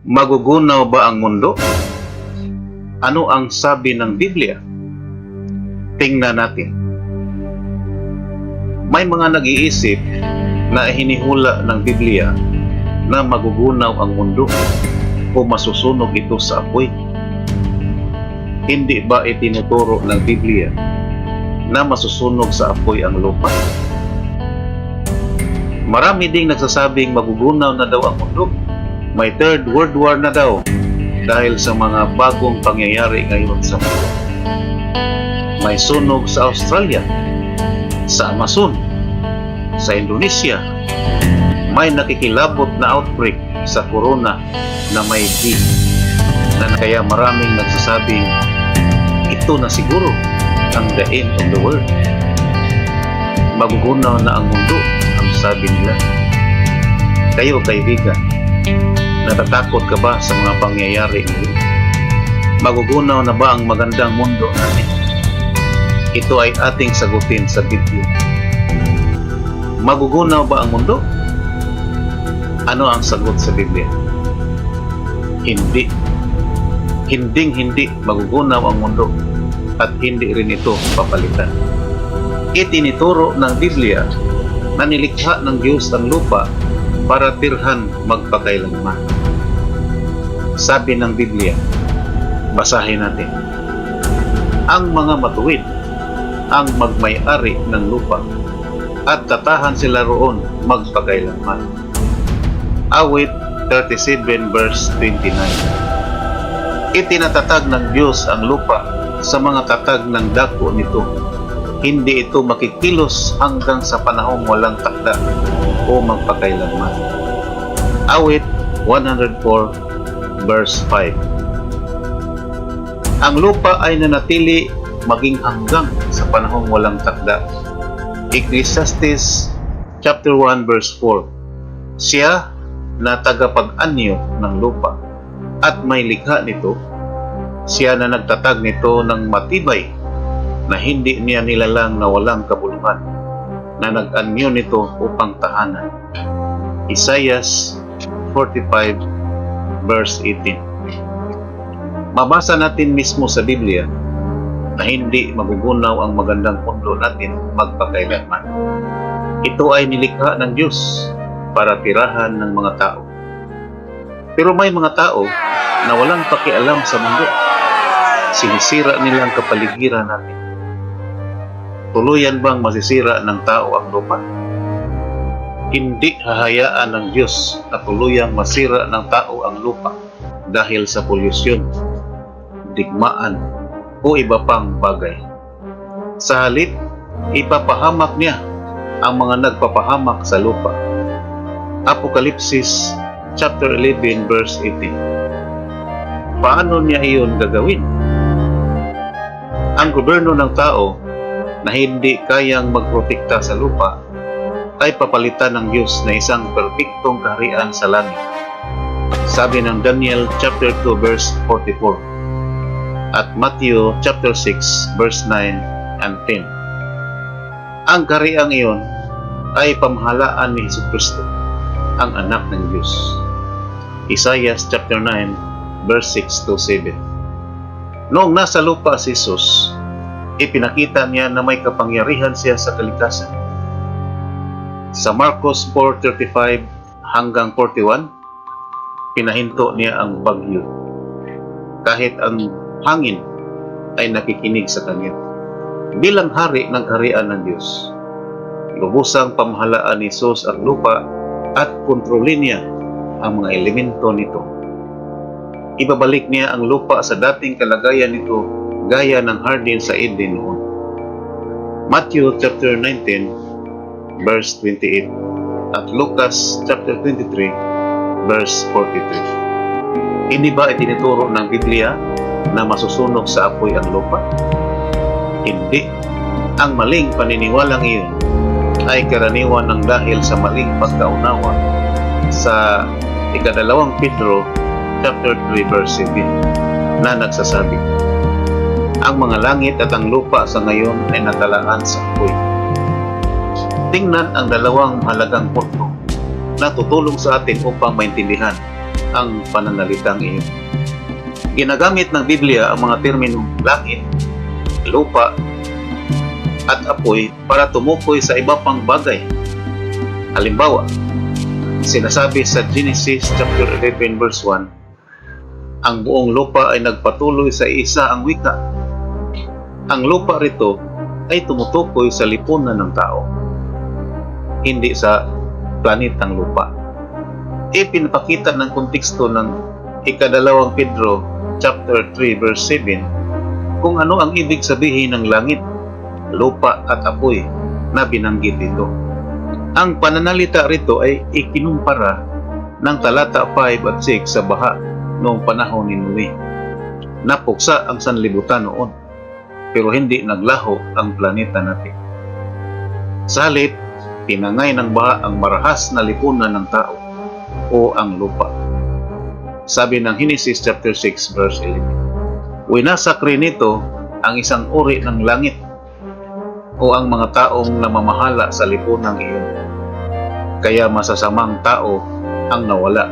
Magugunaw ba ang mundo? Ano ang sabi ng Biblia? Tingnan natin. May mga nag-iisip na hinihula ng Biblia na magugunaw ang mundo o masusunog ito sa apoy. Hindi ba itinuturo ng Biblia na masusunog sa apoy ang lupa? Marami ding nagsasabing magugunaw na daw ang mundo. May Third World War na daw dahil sa mga bagong pangyayari ngayon sa mundo. May sunog sa Australia, sa Amazon, sa Indonesia. May nakikilabot na outbreak sa corona na may D, na kaya maraming nagsasabing ito na siguro ang the end of the world. Magugunaw na ang mundo, ang sabi nila. Kayo kaibigan, natatakot ka ba sa mga pangyayari ngayon? Magugunaw na ba ang magandang mundo natin? Ito ay ating sagutin sa Biblia. Magugunaw ba ang mundo? Ano ang sagot sa Biblia? Hindi. Hinding-hindi magugunaw ang mundo at hindi rin ito papalitan. Itinituro ng Biblia na nilikha ng Diyos ang lupa para tirhan magpakailanman. Sabi ng Biblia, basahin natin. Ang mga matuwid ang magmay-ari ng lupa at tatahan sila roon magpakailanman. Awit 37 verse 29. Itinatatag ng Diyos ang lupa sa mga tatag ng dako nito. Hindi ito makikilos hanggang sa panahong walang takda o magpakailanman. Awit 104 verse 5. Ang lupa ay nanatili maging hanggang sa panahong walang takda. Ecclesiastes chapter 1 verse 4. Siya na tagapag-anyo ng lupa at may likha nito, siya na nagtatag nito ng matibay na hindi niya nilalang na walang kabuluhan, na nag-anyo nito upang tahanan. Isaiah 45 verse 18. Mabasa natin mismo sa Biblia na hindi magugunaw ang magandang mundo natin magpakailanman. Ito ay nilikha ng Diyos para tirahan ng mga tao. Pero may mga tao na walang pakialam sa mundo. Sinisira nila ang kapaligiran natin. Tuluyan bang masisira ng tao ang lupa? Hindi hahayaan ng Diyos na tuluyang masira ng tao ang lupa dahil sa polusyon, digmaan, o iba pang bagay. Sa halip, ipapahamak niya ang mga nagpapahamak sa lupa. Apokalipsis chapter 11 verse 18. Paano niya iyon gagawin? Ang gobyerno ng tao na hindi kayang magprotekta sa lupa ay papalitan ng Diyos na isang perpektong kaharian sa langit. Sabi ng Daniel chapter 2 verse 44 at Matthew chapter 6 verse 9 and 10. Ang kahariang iyon ay pamahalaan ni Jesucristo, ang anak ng Diyos. Isaiah chapter 9 verse 6 to 7. Noong nasa lupa si Jesus, ipinakita niya na may kapangyarihan siya sa kalikasan. Sa Marcos 4:35 hanggang 41, pinahinto niya ang bagyo. Kahit ang hangin ay nakikinig sa kanya. Bilang hari ng kaharian ng Diyos, lubusang pamahalaan ni Jesus ang lupa at kontrolin niya ang mga elemento nito. Ibabalik niya ang lupa sa dating kalagayan nito gaya ng hardin sa Eden noon. Matthew chapter 19 verse 28 at Lucas chapter 23 verse 43. Hindi ba itinuturo ng Biblia na masusunog sa apoy ang lupa? Hindi. Ang maling paniniwalang iyon ay karaniwan ng dahil sa maling pagkaunawa sa ikadalawang Pedro chapter 3 verse 7 na nagsasabi, ang mga langit at ang lupa sa ngayon ay natalaan sa apoy. Tingnan ang dalawang mahalagang punto na tutulong sa atin upang maintindihan ang pananalitang iyon. Ginagamit ng Biblia ang mga terminong langit, lupa, at apoy para tumukoy sa iba pang bagay. Halimbawa, sinasabi sa Genesis chapter 11 verse 1, ang buong lupa ay nagpatuloy sa isa ang wika. Ang lupa rito ay tumutukoy sa lipunan ng tao, hindi sa planetang lupa. Ipinapakita ng konteksto ng ikadalawang Pedro chapter 3 verse 7 kung ano ang ibig sabihin ng langit, lupa at apoy na binanggit dito. Ang pananalita rito ay ikinumpara ng talata 5 at 6 sa baha noong panahon ni Noe. Napuksa ang sanlibutan noon, pero hindi naglaho ang planeta natin. Sa halip, pinangay ng baha ang marahas na lipunan ng tao o ang lupa. Sabi ng Genesis chapter 6 verse 11, winasak rin nito ang isang uri ng langit o ang mga taong namamahala sa lipunang iyon. Kaya masasamang tao ang nawala,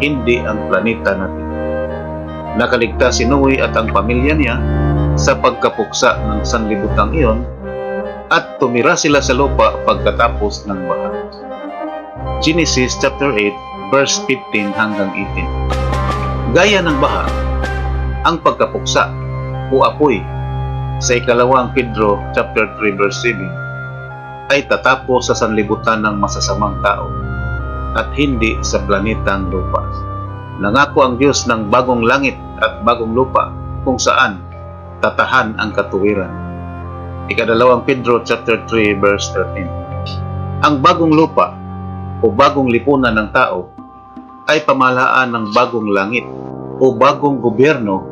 hindi ang planeta natin. Nakaligtas si Noe at ang pamilya niya sa pagkapuksa ng sanlibutang iyon at tumira sila sa lupa pagkatapos ng baha. Genesis chapter 8 verse 15 hanggang 18. Gaya ng baha, ang pagkapuksa o apoy sa ikalawang Pedro chapter 3 verse 7 ay tatapos sa sanlibutan ng masasamang tao at hindi sa planetang lupa. Nangako ang Diyos ng bagong langit at bagong lupa kung saan tatahan ang katuwiran. Ikadalawang Pedro chapter 3 verse 13. Ang bagong lupa o bagong lipunan ng tao ay pamahalaan ng bagong langit o bagong gobyerno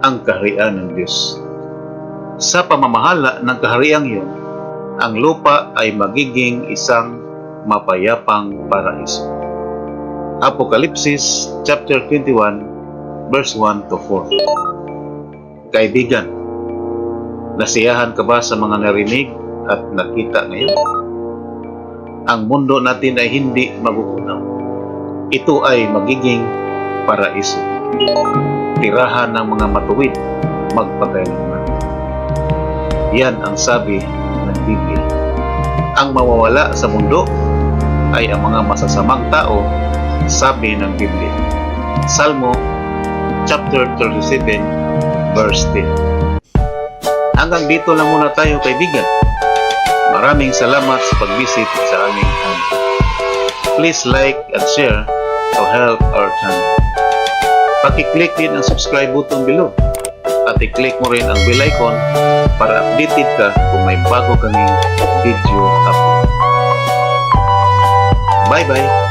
ang kaharian ng Diyos. Sa pamamahala ng kahariang iyon, ang lupa ay magiging isang mapayapang paraiso. Apokalipsis chapter 21 verse 1 to 4. Kaibigan, nasiyahan ka ba sa mga narinig at nakita ngayon? Ang mundo natin ay hindi magugunaw. Ito ay magiging paraiso. Tirahan ng mga matuwid magpakailanman. Yan ang sabi ng Biblia. Ang mawawala sa mundo ay ang mga masasamang tao, sabi ng Biblia. Salmo chapter 37 verse 10. Hanggang dito lang muna tayo, kaibigan. Maraming salamat sa pag-visit sa aming channel. Please like and share to help our channel. Paki-click din ang subscribe button below at i-click mo rin ang bell icon para updated ka kung may bago kaming video upload. Bye-bye!